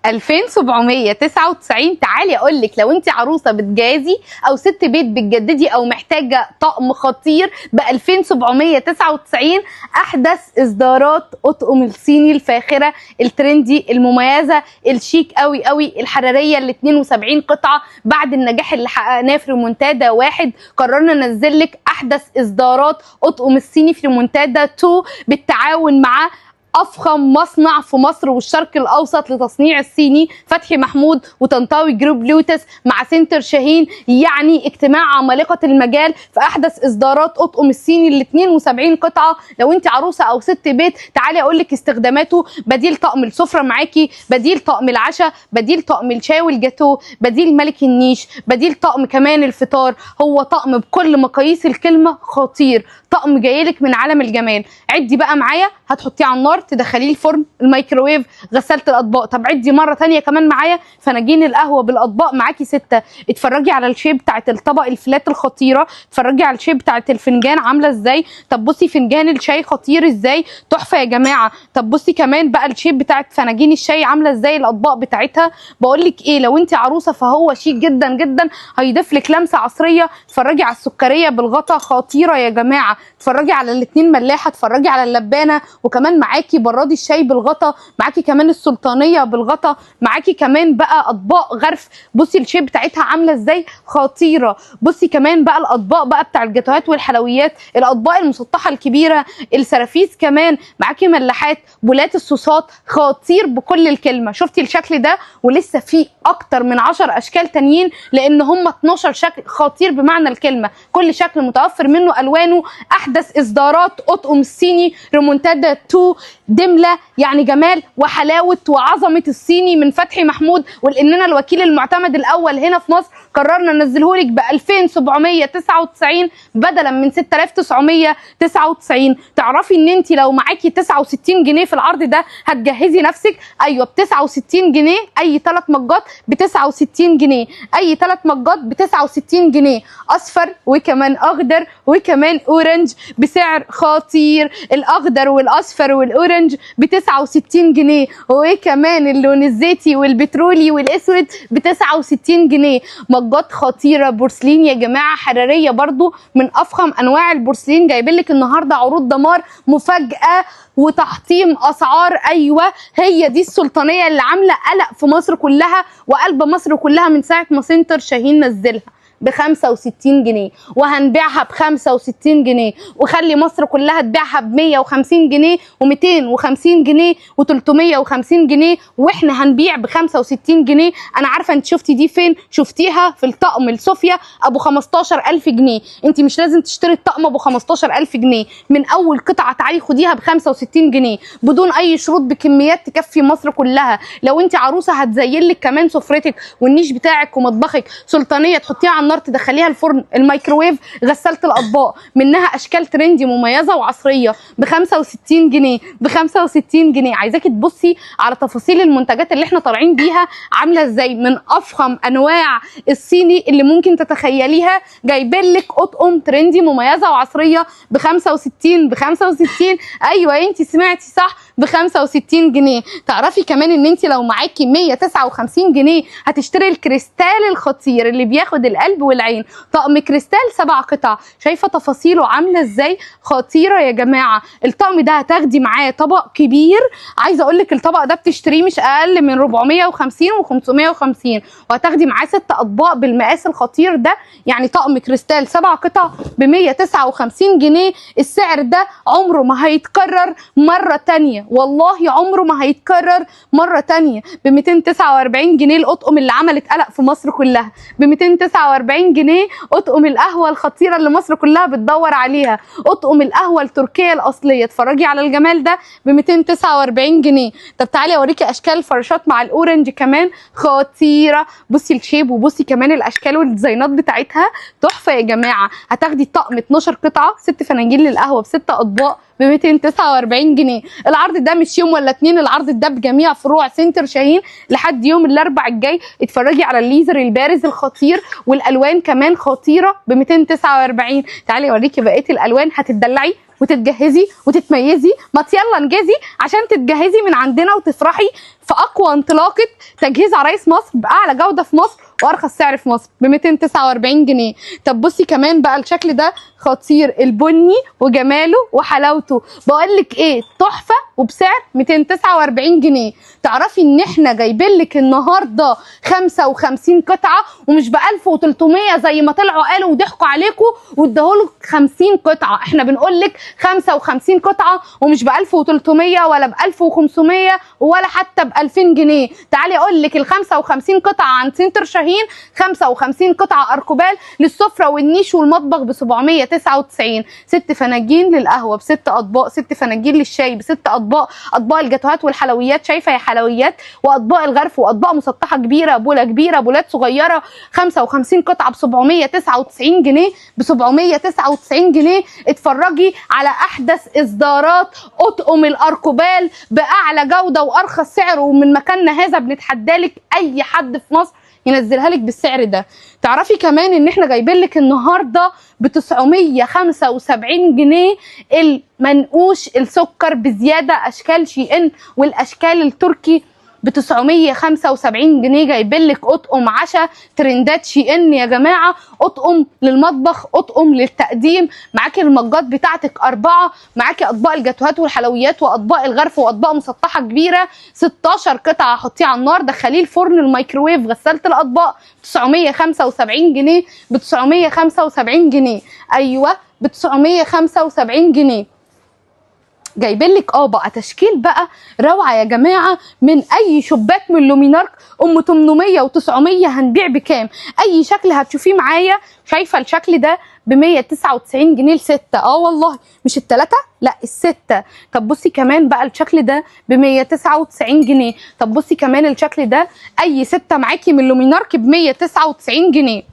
2799. تعالي اقول لك، لو انت عروسه بتجازي او ست بيت بتجددي او محتاجه طقم خطير ب 2799 احدث اصدارات اطقم الصيني الفاخره الترندي المميزه الشيك قوي قوي الحراريه ال 72 قطعه. بعد النجاح اللي حققناه في ريمونتادا 1 قررنا ننزل لك احدث اصدارات اطقم الصيني في ريمونتادا 2 بالتعاون مع افخم مصنع في مصر والشرق الاوسط لتصنيع الصيني، فتحي محمود وطنطاوي جروب لوتس مع سنتر شاهين. يعني اجتماع عمالقه المجال في احدث اصدارات اطقم الصيني ال 72 قطعه. لو انت عروسه او ست بيت تعالي اقول لك استخداماته: بديل طقم السفره معاكي، بديل طقم العشاء، بديل طقم الشاي والجاتو، بديل ملك النيش، بديل طقم كمان الفطار. هو طقم بكل مقاييس الكلمه خطير، طقم جايلك من عالم الجمال. عدي بقى معايا، هتحطيه على النار، تدخليه الفرن، الميكروويف، غسالة الاطباق. طب عدي مره ثانيه كمان معايا، فناجين القهوه بالاطباق معاكي 6. اتفرجي على الشيب بتاعت الطبق الفلات الخطيره، اتفرجي على الشيب بتاعت الفنجان عامله ازاي. طب بصي فنجان الشاي خطير ازاي، تحفه يا جماعه. طب بصي كمان بقى الشيب بتاعت فناجين الشاي عامله ازاي، الاطباق بتاعتها. بقول لك ايه، لو انت عروسه فهو شيك جدا جدا، هيضيف لك لمسه عصريه. اتفرجي على السكريه بالغطا خطيره يا جماعه، اتفرجي على الاثنين ملاحه، اتفرجي على اللبانه، وكمان معاكي براد الشاي بالغطا، معاكي كمان السلطانيه بالغطا، معاكي كمان بقى اطباق غرف. بصي الشيب بتاعتها عامله ازاي خطيره. بصي كمان بقى الاطباق بقى بتاع الجاتوهات والحلويات، الاطباق المسطحه الكبيره، السرافيس، كمان معاكي ملاحات، بولات الصوصات، خطير بكل الكلمه. شفتي الشكل ده؟ ولسه في اكتر من 10 اشكال تانيين، لان هم 12 شكل خطير بمعنى الكلمه، كل شكل متوفر منه الوانه. احدث اصدارات اطقم الصيني ريمونتادا 2 دمله، يعني جمال وحلاوه وعظمه الصيني من فتحي محمود. ولاننا الوكيل المعتمد الاول هنا في مصر قررنا ننزله لك ب 2799 بدلا من 6999. تعرفي ان انت لو معاكي 69 جنيه في العرض ده هتجهزي نفسك؟ ايوه، ب 69 جنيه اي 3 مجات ب 69 جنيه، اي 3 مجات ب 69 جنيه، اصفر وكمان اخضر وكمان اورنج بسعر خطير. الاخضر والاصفر والاورنج ب 69 جنيه، وكمان اللون الزيتي والبترولي والاسود ب 69 جنيه. مجات خطيره بورسلين يا جماعه، حراريه برضو من افخم انواع البورسلين. جايبين لك النهارده عروض دمار مفاجاه وتحطيم اسعار. ايوه، هي دي السلطانيه اللي عامله قلق في مصر كلها وقلب مصر كلها من ساعه ما سنتر شاهين نزلها ب 65 جنيه، وهنبيعها ب 65 جنيه، وخلي مصر كلها تبيعها ب 150 جنيه و250 جنيه و350 جنيه، واحنا هنبيع ب 65 جنيه. انا عارفه انت شفتي دي فين، شفتيها في الطقم الصوفيا ابو 15000 جنيه. انت مش لازم تشتري الطقم ابو 15000 جنيه، من اول قطعه تعالي خديها ب 65 جنيه بدون اي شروط، بكميات تكفي مصر كلها. لو انت عروسه هتزين لك كمان سفرتك والنيش بتاعك ومطبخك، سلطانيه تحطيها على النار، تدخليها الفرن، الميكروويف، غسالة الاطباق، منها اشكال ترندي مميزه وعصريه ب 65 جنيه. ب 65 جنيه. عايزاكي تبصي على تفاصيل المنتجات اللي احنا طالعين بيها عامله ازاي، من افخم انواع الصيني اللي ممكن تتخيليها. جايبين لك اطقم ترندي مميزه وعصريه ب 65. ب 65، ايوه انت سمعتي صح، ب 65 جنيه. تعرفي كمان ان انت لو معاكي 159 جنيه هتشتري الكريستال الخطير اللي بياخد القلب والعين، طقم كريستال 7 قطع. شايفه تفاصيله عامله ازاي خطيره يا جماعه. الطقم ده هتاخدي معاه طبق كبير، عايزه اقول لك الطبق ده بتشتريه مش اقل من 450 و550، وهتاخدي معاه 6 اطباق بالمقاس الخطير ده. يعني طقم كريستال 7 قطع ب 159 جنيه. السعر ده عمره ما هيتكرر مره ثانيه، والله عمره ما هيتكرر مره ثانيه. ب 249 جنيه الاطقم اللي عملت قلق في مصر كلها، ب 249 جنيه اطقم القهوه الخطيره اللي مصر كلها بتدور عليها، اطقم القهوه التركيه الاصليه. اتفرجي على الجمال ده ب 249 جنيه. طب تعالي اوريكي اشكال الفراشات مع الاورنج كمان خطيره. بصي الشيب وبصي كمان الاشكال والديزاينات بتاعتها تحفه يا جماعه. هتاخدي طقم 12 قطعه، 6 فناجين للقهوه ب6 اطباق ب 249 جنيه. العرض ده مش يوم ولا 2، العرض ده بجميع فروع سنتر شاهين لحد يوم الاربعاء الجاي. اتفرجي على الليزر البارز الخطير والالوان كمان خطيره ب 249. تعالي اوريكي بقيه الالوان، هتدلعي وتتجهزي وتتميزي، ما يلا انجزي عشان تتجهزي من عندنا وتفرحي في اقوى انطلاقه تجهيز عرايس مصر باعلى جوده في مصر وارخص سعر في مصر ب 249 جنيه. طب بصي كمان بقى الشكل ده خطير، البني وجماله وحلاوته، بقول لك ايه تحفه وبسعر 249 جنيه. تعرفي ان احنا جايبين لك النهارده 55 قطعه ومش ب 1300 زي ما طلعوا قالوا وضحكوا عليكم واداهولك 50 قطعه، احنا بنقول لك 55 قطعه ومش ب 1300 ولا ب 1500 ولا حتى ب 2000 جنيه. تعالي اقول لك ال 55 قطعه عن سنتر شاهين، 55 قطعه اركوبال للسفره والنيش والمطبخ ب 799، 6 فناجين للقهوه ب6 اطباق، 6 فناجين للشاي ب6 اطباق، اطباق الجاتوهات والحلويات شايفه يا حلويات، واطباق الغرف واطباق مسطحه كبيره، بوله كبيره، بولات صغيره، 55 قطعه ب 799 جنيه، ب 799 جنيه. اتفرجي على احدث اصدارات اطقم الاركوبال باعلى جوده وارخص سعر، ومن مكاننا هذا بنتحدالك اي حد في مصر ينزلها لك بالسعر ده. تعرفي كمان ان احنا جايبين لك النهارده ب 975 جنيه المنقوش السكر بزياده اشكال شي ان والاشكال التركي ب 975 جنيه. جايبين لك اطقم عشاء ترندات شي ان يا جماعه، اطقم للمطبخ، اطقم للتقديم، معاكي المجات بتاعتك 4، معاكي اطباق الجاتوهات والحلويات واطباق الغرف واطباق مسطحه كبيره، 16 قطعه حطيه على النار، دخليه الفرن الميكروويف، غساله الاطباق 975 جنيه، ب 975 جنيه، ايوه ب 975 جنيه. جايبين لك بقى تشكيل بقى روعه يا جماعه من اي شباك من لومينارك ام 800 و900 هنبيع بكام؟ اي شكل هتشوفيه معايا، شايفه الشكل ده ب 199 جنيه الستة، والله مش التلاتة لا الستة. طب بصي كمان بقى الشكل ده ب 199 جنيه. طب بصي كمان الشكل ده اي ستة معاكي من لومينارك ب 199 جنيه.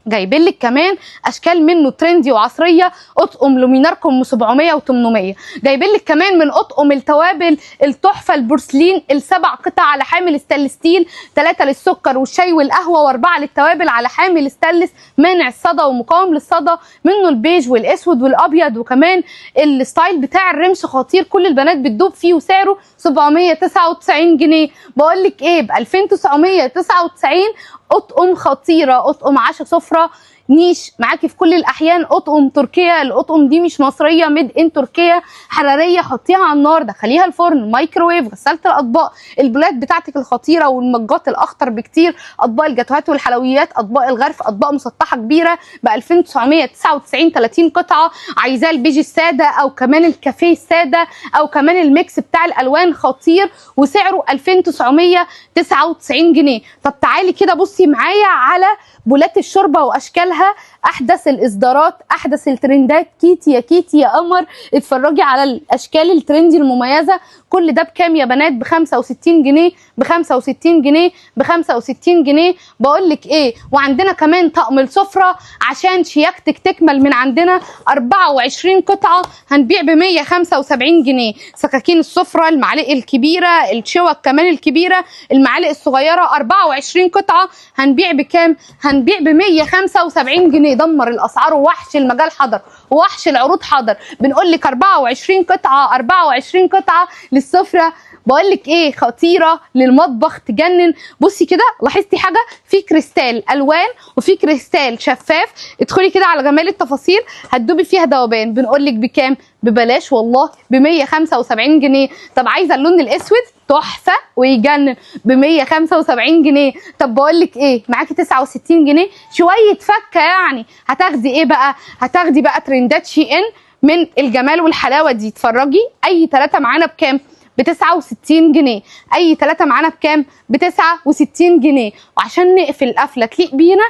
جايبين لك كمان اشكال منه ترندي وعصريه، اطقم لومينارك ام 700 و800. جايبين لك كمان من اطقم التوابل التحفه البورسلين السبع قطع على حامل ستانلس ستيل، 3 للسكر والشاي والقهوه و4 للتوابل على حامل ستانلس مانع الصدى ومقاوم للصدى، منه البيج والاسود والابيض، وكمان الستايل بتاع الرمش خطير كل البنات بتدوب فيه وسعره 799 جنيه. بقول لك ايه ب 2999 اطقم خطيره، اطقم عشاء سفره نيش معاكي في كل الاحيان، اطقم تركيا، الاطقم دي مش مصريه، ميد ان تركيا، حراريه، حطيها على النار، دخليها الفرن، مايكروويف، غساله الاطباق، البولات بتاعتك الخطيره والمجات الاخطر بكتير، اطباق الجاتوهات والحلويات، اطباق الغرف، اطباق مسطحه كبيره ب 2999، 30 قطعه. عايزاه البيج الساده او كمان الكافيه الساده او كمان الميكس بتاع الالوان خطير وسعره 2999 جنيه. طب تعالي كده بصي معايا على بولات الشوربه واشكالها، احدث الاصدارات، احدث الترندات، كيتي يا كيتي يا قمر، اتفرجي على الاشكال الترندي المميزه. كل ده بكام يا بنات؟ ب 65 جنيه، ب 65 جنيه، ب 65 جنيه. بقول لك ايه، وعندنا كمان طقم السفره عشان شياكتك تكمل من عندنا، 24 قطعه هنبيع ب 175 جنيه. سكاكين السفره، المعالق الكبيره، الشوك كمان الكبيره، المعالق الصغيره، 24 قطعه هنبيع بكام؟ هنبيع ب 175 جنيه. دمر الاسعار ووحش المجال حضر ووحش العروض حضر. بنقول لك 24 قطعه، 24 قطعه للسفره. بقول لك ايه خطيره للمطبخ تجنن. بصي كده، لاحظتي حاجه؟ في كريستال الوان وفي كريستال شفاف، ادخلي كده على جمال التفاصيل هتدوبي فيها ذوبان. بنقول لك بكام؟ ببلاش والله، ب 175 جنيه. طب عايزه اللون الاسود تحفه ويجنن ب 175 جنيه. طب بقول لك ايه، معاكي 69 جنيه شويه فكه يعني. هتاخدي ايه بقى؟ هتاخدي بقى ترندات شي ان من الجمال والحلاوه دي. اتفرجي، اي 3 معانا بكام؟ ب 69 جنيه. اي 3 معانا بكام؟ ب 69 جنيه. وعشان نقفل قفله تليق بينا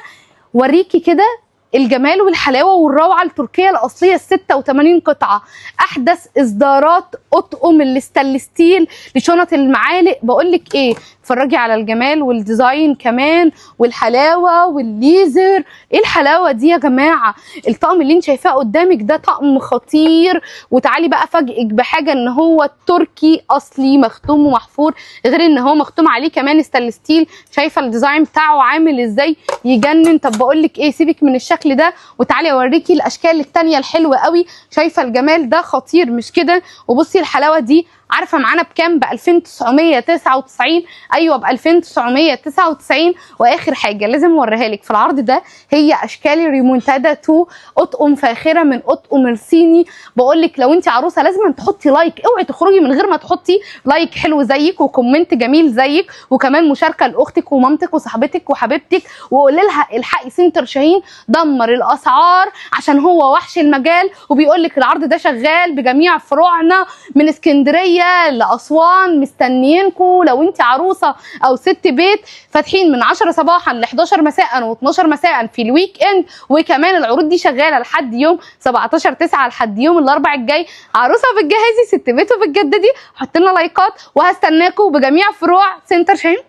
وريكي كده الجمال والحلاوه والروعه التركيه الاصليه، 86 قطعه، احدث اصدارات اطقم الستانلس ستيل لشنط المعالق. بقول لك ايه، اتفرجي على الجمال والديزاين كمان والحلاوه والليزر. ايه الحلاوه دي يا جماعه؟ الطقم اللي انت شايفاه قدامك ده طقم خطير. وتعالي بقى افاجئك بحاجه، ان هو تركي اصلي مختوم ومحفور، غير ان هو مختوم عليه كمان ستانلس ستيل. شايفه الديزاين بتاعه عامل ازاي؟ يجنن. طب بقول لك ايه، سيبك من الشكل بالشكل ده. وتعالي اوريكي الاشكال التانية الحلوه قوي. شايفه الجمال ده خطير مش كده؟ وبصي الحلاوه دي، عارفه معانا بكام؟ ب 2999. ايوه ب 2999. واخر حاجه لازم اوريها لك في العرض ده هي اشكال ريمونتادا 2 اطقم فاخره من اطقم الصيني. بقول لك لو انت عروسه لازم تحطي لايك، اوعي تخرجي من غير ما تحطي لايك حلو زيك وكومنت جميل زيك، وكمان مشاركه لاختك ومامتك وصاحبتك وحبيبتك، وقولي لها الحقي سنتر شاهين دمر الاسعار عشان هو وحش المجال، وبيقول لك العرض ده شغال بجميع فروعنا من اسكندريه لاسوان. مستنيينكم لو انت عروسه او ست بيت. فاتحين من 10 صباحا ل 11 مساء و12 مساء في الويك اند، وكمان العروض دي شغاله لحد يوم 17/9 لحد يوم الاربعاء الجاي. عروسه بتجهزي، ست بيت وبتجددي، حط لنا لايكات، وهستناكم بجميع فروع سنتر شاهين.